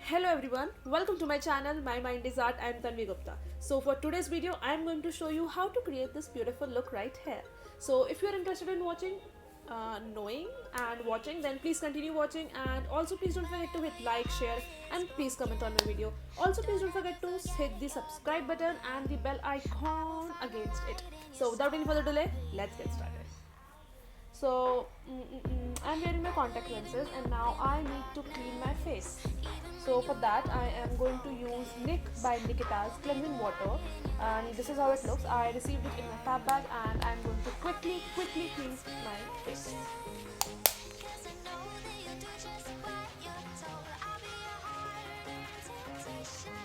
Hello everyone, welcome to my channel. My mind is art. I am Tanvi Gupta. So for today's video, I am going to show you how to create this beautiful look right here. So if you are interested in watching, knowing and watching, then please continue watching, and also please don't forget to hit like, share and please comment on my video. Also please don't forget to hit the subscribe button and the bell icon against it. So without any further delay, let's get started. So I'm wearing my contact lenses and now I need to clean my face. So for that I am going to use NYX by Nikita's cleansing water, and this is how it looks. I received it in my fab bag and I'm going to quickly clean my face.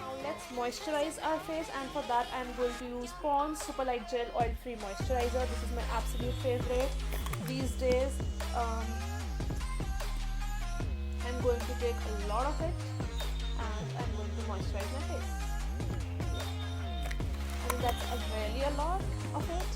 Now let's moisturize our face, and for that I'm going to use Pond's Super Light Gel Oil Free Moisturizer. This is my absolute favorite these days. I'm going to take a lot of it and I'm going to moisturize my face. I think that's really a lot of it.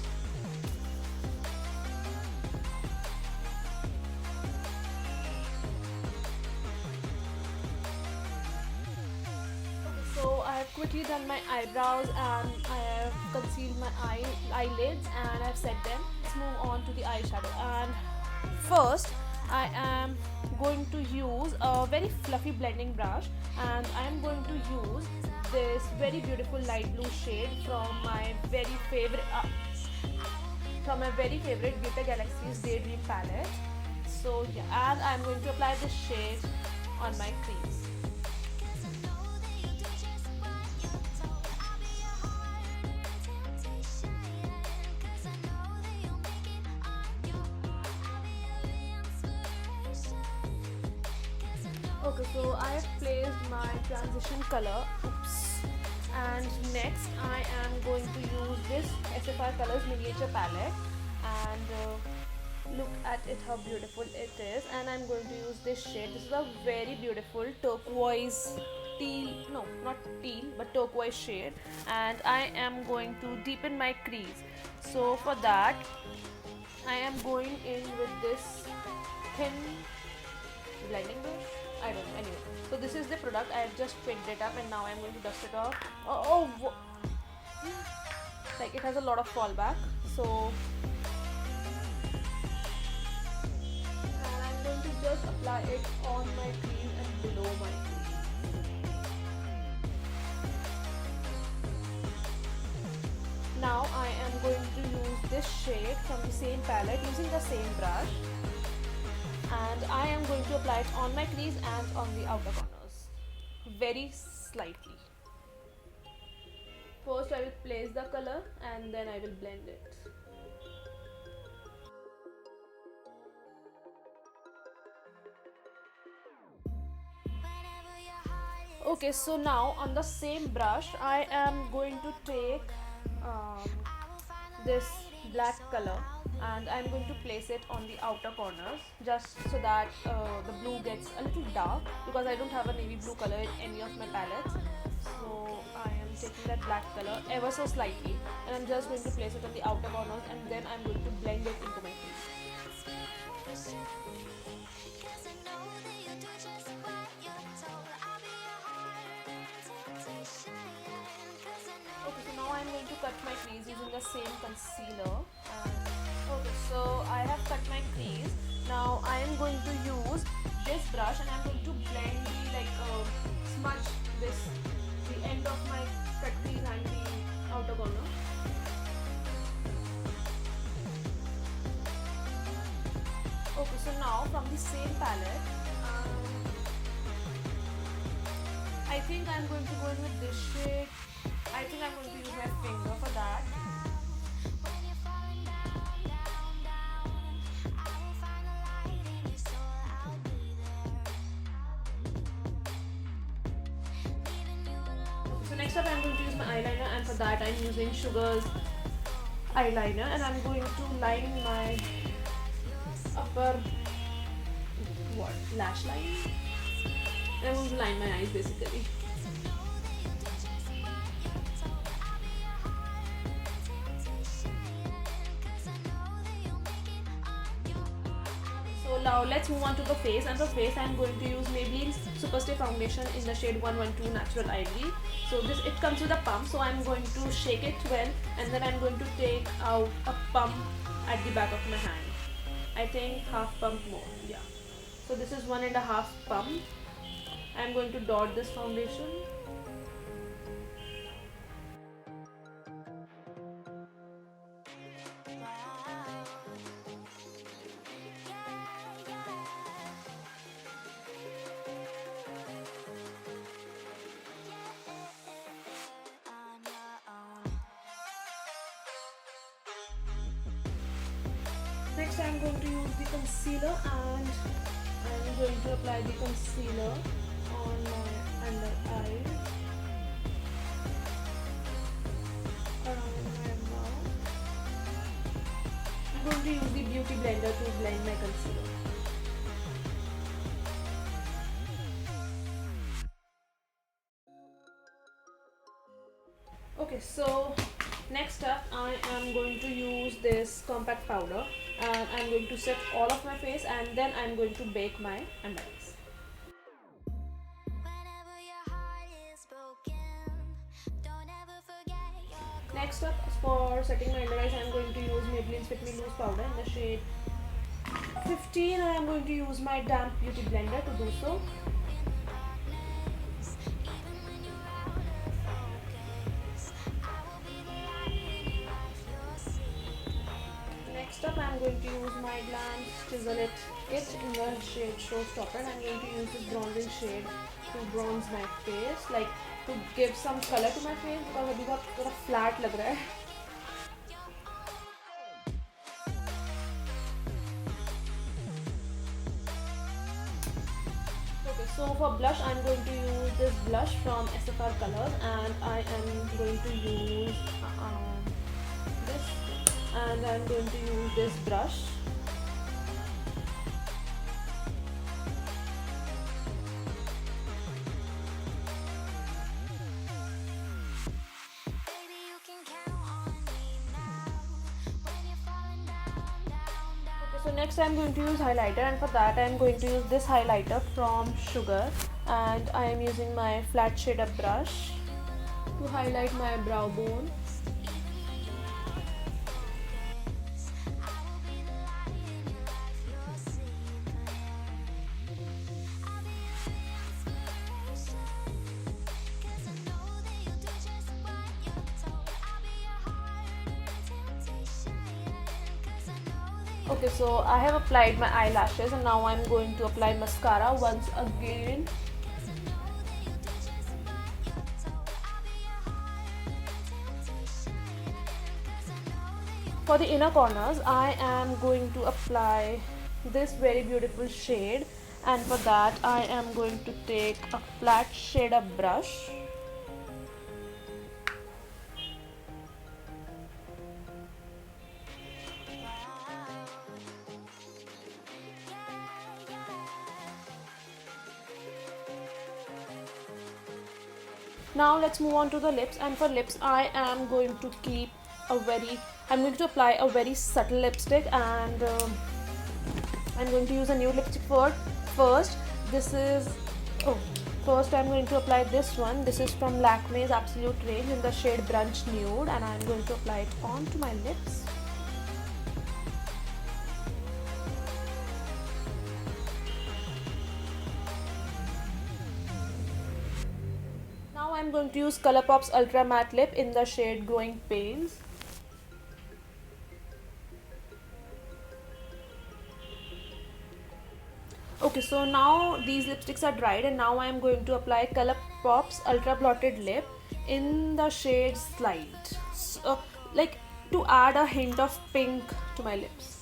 So I have quickly done my eyebrows and I have concealed my eyelids and I've set them. Let's move on to the eyeshadow, and first I am going to use a very fluffy blending brush, and I am going to use this very beautiful light blue shade from my very favorite Beauty Galaxy's Daydream palette. So yeah, and I am going to apply this shade on my crease. Okay, so I have placed my transition color. And next I am going to use this SFR Colors miniature palette, and look at it, how beautiful it is. And I'm going to use this shade. This is a very beautiful turquoise teal, no not teal but turquoise shade, and I am going to deepen my crease. So for that I am going in with this thin blending brush. I don't know, anyway. So this is the product. I have just picked it up and now I'm going to dust it off. Like it has a lot of fallback. So and I'm going to just apply it on my crease and below my crease. Now I am going to use this shade from the same palette using the same brush, and I am going to apply it on my crease and on the outer corners very slightly. First I will place the color and then I will blend it. Okay, so now on the same brush I am going to take this black color and I'm going to place it on the outer corners, just so that the blue gets a little dark, because I don't have a navy blue color in any of my palettes. So I am taking that black color ever so slightly and I'm just going to place it on the outer corners, and then I'm going to blend it into my face. Okay, so now I'm going to cut my crease using the same concealer. Okay, so I have cut my crease. Now I am going to use this brush and I'm going to blend smudge the end of my cut crease and the outer corner. Okay, so now from the same palette, I think I'm going to go in with this shade. I think I'm going to use my finger for that. So next up I'm going to use my eyeliner, and for that I'm using Sugar's eyeliner, and I'm going to line my upper lash line. I'm going to line my eyes basically. So now let's move on to the face, and for face I'm going to use Maybelline SuperStay foundation in the shade 112 Natural Ivory. So this, it comes with a pump, so I'm going to shake it well, and then I'm going to take out a pump at the back of my hand. I think half pump more, yeah. So this is 1.5 pump. I'm going to dot this foundation. Next I'm going to use the concealer, and I'm going to apply the concealer on my under eye, around my mouth. I'm going to use the beauty blender to blend my concealer. Okay, so next up I am going to use this compact powder, and I'm going to set all of my face, and then I'm going to bake my under eyes. Next up, for setting my under eyes, I'm going to use Maybelline FitMe loose powder in the shade 15, and I'm going to use my damp beauty blender to do so. Next up, I'm going to use Myglamn chisel it in the shade showstopper, and I'm going to use this bronzing shade to bronze my face, like to give some color to my face, because अभी बहुत थोड़ा flat लग रहा है. Okay, so for blush, I'm going to use this blush from SFR COLOR, and I am going to use this, and I'm going to use this brush. So next I'm going to use highlighter, and for that I'm going to use this highlighter from Sugar, and I am using my flat shader brush to highlight my brow bone. Okay, so I have applied my eyelashes, and now I'm going to apply mascara once again. For the inner corners, I am going to apply this very beautiful shade, and for that I am going to take a flat shader brush. Now let's move on to the lips, and for lips I am going to apply a very subtle lipstick, and I'm going to use a nude lipstick first. First I'm going to apply this one. This is from Lakme's Absolute range in the shade Brunch Nude, and I'm going to apply it onto my lips. Now I'm going to use Colourpop's Ultra Matte Lip in the shade Growing Pains. Okay, so now these lipsticks are dried, and now I am going to apply Colourpop's Ultra Blotted Lip in the shade Slide, so, like to add a hint of pink to my lips.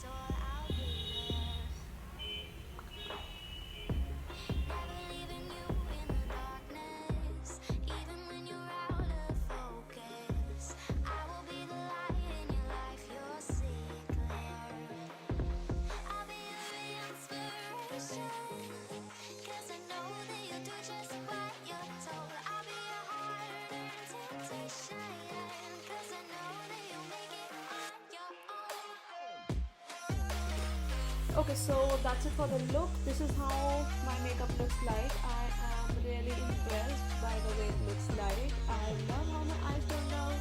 Okay, so that's it for the look. This is how my makeup looks like. I am really impressed by the way it looks like. I love how my eyes turned out.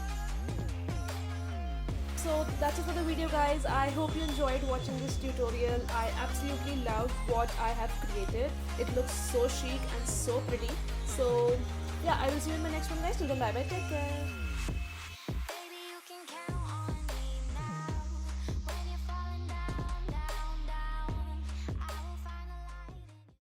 So that's it for the video, guys. I hope you enjoyed watching this tutorial. I absolutely love what I have created. It looks so chic and so pretty. So yeah, I will see you in my next one, guys. Till then, bye bye, take care.